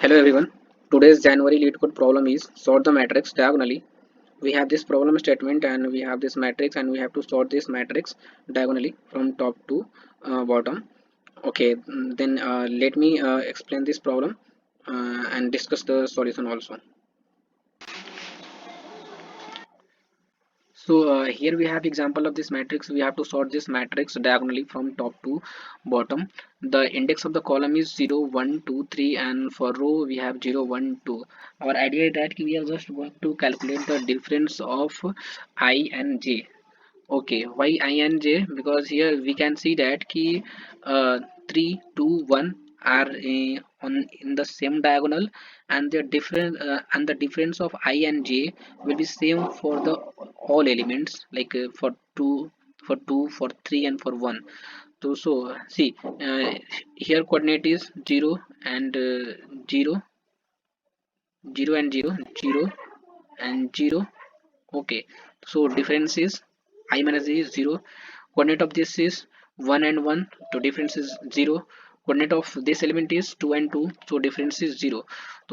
Hello everyone. Today's January lead code problem is sort the matrix diagonally. We have this problem statement and we have this matrix and we have to sort this matrix diagonally from top to bottom. Okay, then let me explain this problem and discuss the solution also. So here we have example of this matrix. We have to sort this matrix diagonally from top to bottom. The index of the column is 0, 1, 2, 3, and for row we have 0, 1, 2. Our idea is that we are just going to calculate the difference of I and j. Okay, why I and j? Because here we can see that key 3, 2, 1 are on in the same diagonal, and the difference of I and j will be same for the all elements, like for 3 and for 1. So see, here coordinate is 0 and 0, 0 and 0, 0 and 0. Okay, so difference is I minus j is 0. Coordinate of this is 1 and 1, so difference is 0. Coordinate of this element is 2 and 2, so difference is 0.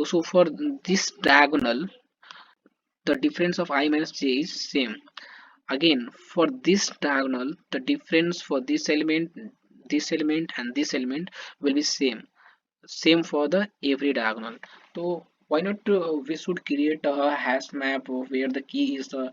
So for this diagonal, the difference of I minus j is same. Again, for this diagonal, the difference for this element and this element will be same for the every diagonal. So why not we should create a hash map where the key is the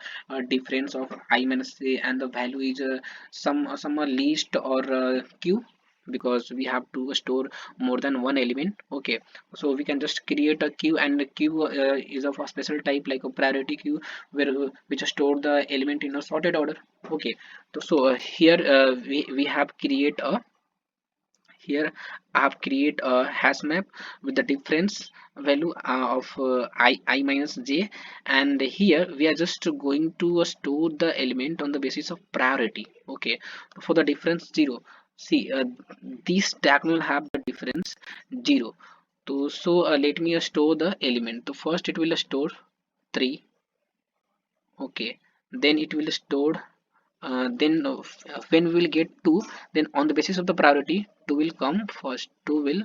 difference of I minus a and the value is some list or q, because we have to store more than one element. Okay, so we can just create a queue, and the queue is of a special type, like a priority queue, where which store the element in a sorted order. Okay, so here we have create a here I have create a hash map with the difference value of I minus j, and here we are just going to store the element on the basis of priority. Okay, for the difference 0. See, this diagonal have the difference 0. So let me store the element. So first it will store 3. Okay, then it will store then when we will get 2, then on the basis of the priority 2 will come first, 2 will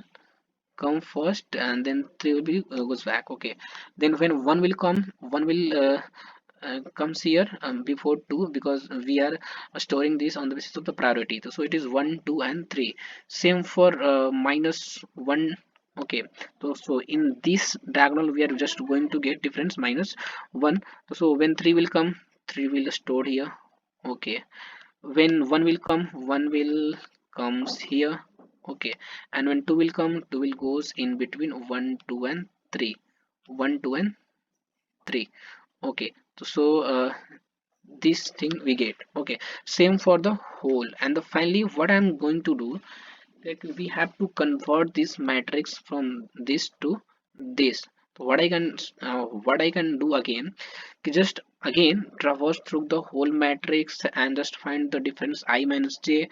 come first, and then 3 will be goes back. Okay, then when 1 will come, 1 will comes here before 2, because we are storing this on the basis of the priority. So it is 1, 2 and 3. Same for minus 1. Okay, so in this diagonal we are just going to get difference minus 1. So when 3 will come, 3 will store here. Okay, when 1 will come, 1 will comes here. Okay, and when 2 will come, 2 will goes in between 1, 2 and 3. 1, 2 and 3. Okay, so this thing we get. Okay, same for the whole. And the finally what I'm going to do, like we have to convert this matrix from this to this. So what I can do again, just again traverse through the whole matrix and just find the difference I minus j,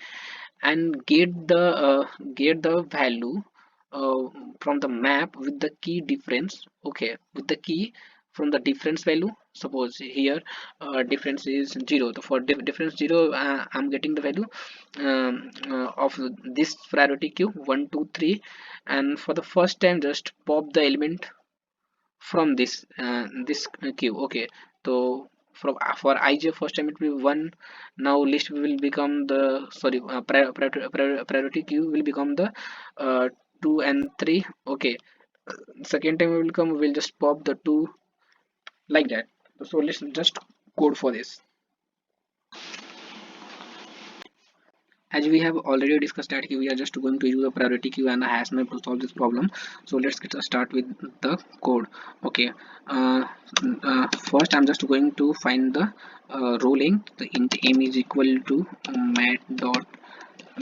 and get the value uh, from the map with the key difference. Okay, with the key from the difference value. Suppose here difference is 0. So for difference 0, I'm getting the value of this priority queue 1, 2, 3, and for the first time just pop the element from this queue. Okay, so for ij first time it will be 1. Now list will become the, sorry, priority queue will become the 2 and 3. Okay, second time it will come, we'll just pop the 2, like that. So let's just code for this. As we have already discussed that we are just going to use a priority queue and a hash map to solve this problem. So let's get start with the code. Okay, first I'm just going to find the row length. The int m is equal to mat dot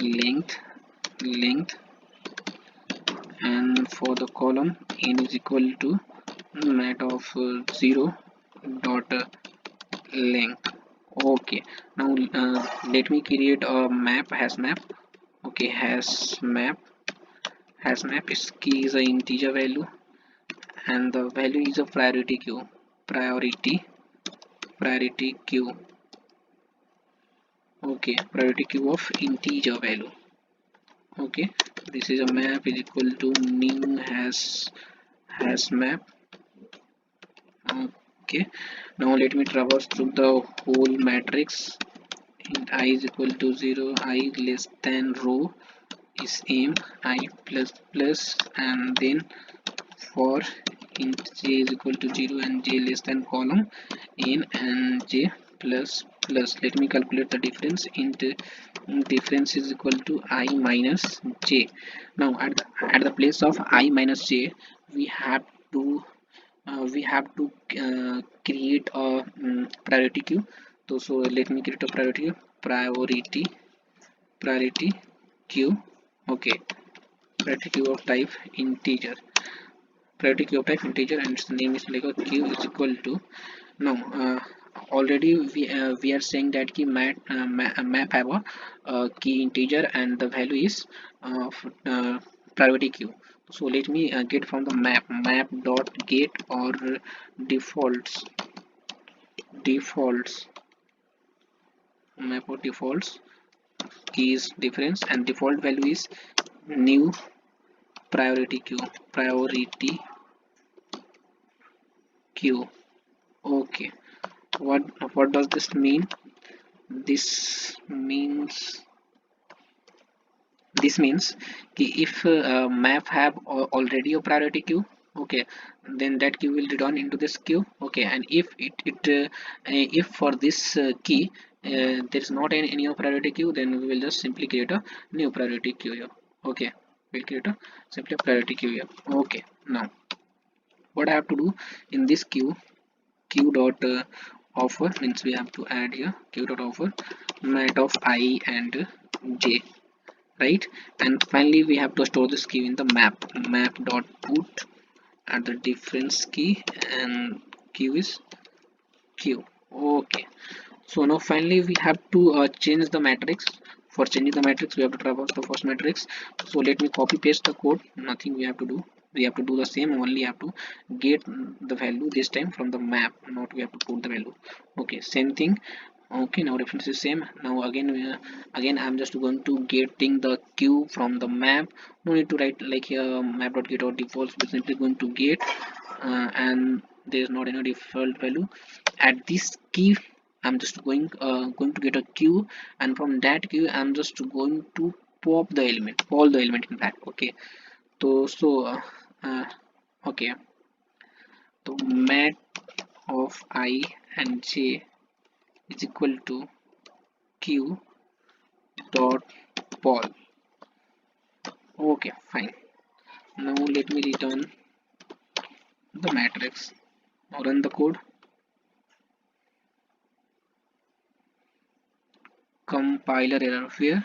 length, and for the column n is equal to mat of 0 dot length. Okay, now let me create a map, hash map. Okay, hash map is key is a integer value, and the value is a priority queue. Priority queue. Okay, priority queue of integer value. Okay, this is a map is equal to new hash map. Okay, now let me traverse through the whole matrix. Int I is equal to 0, I less than row is m, I plus plus, and then for int j is equal to 0 and j less than column n and j plus plus. Let me calculate the difference. Int difference is equal to I minus j. Now at the place of I minus j, we have to create a priority queue. So let me create a priority queue. Okay, priority queue of type integer, and its name is like a queue is equal to. Now already we are saying that key map have a key integer and the value is priority queue. So let me get from the map dot get or defaults defaults map or defaults keys difference, and default value is new priority queue. Okay, what does this mean? This means if map have already a priority queue, okay, then that queue will return into this queue. Okay, and if for this key there is not any priority queue, then we will just simply create a new priority queue here. Okay, we'll create a simply priority queue here. Okay, now what I have to do in this queue dot offer means we have to add here queue dot offer mat of I and j, right? And finally we have to store this key in the map dot put at the difference key, and queue is q. Okay, so now finally we have to change the matrix. For changing the matrix, we have to traverse the first matrix. So let me copy paste the code. Nothing we have to do. We have to do the same, only have to get the value this time from the map, not we have to put the value. Okay, same thing. Okay, now reference is same. Now again I'm just going to getting the queue from the map. No need to write like here map.get or defaults. We're simply going to get and there is not any default value at this key. I'm just going to get a queue, and from that queue I'm just going to pop the element, all the element in that. Okay, uh, okay, so mat of I and j is equal to q dot poll. Okay, fine. Now let me return the matrix. Now run the code. Compiler error here.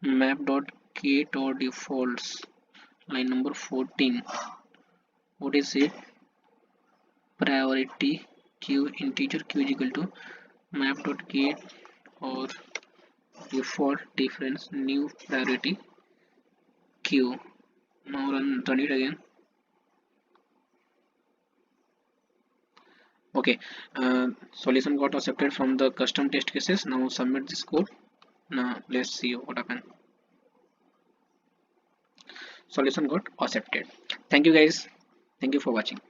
Map dot get or defaults line number 14. What is it? Priority queue integer q is equal to map dot get or default difference new priority queue. Now run it again. Okay, solution got accepted from the custom test cases. Now submit this code. Now let's see what happened. Solution got accepted. Thank you guys. Thank you for watching.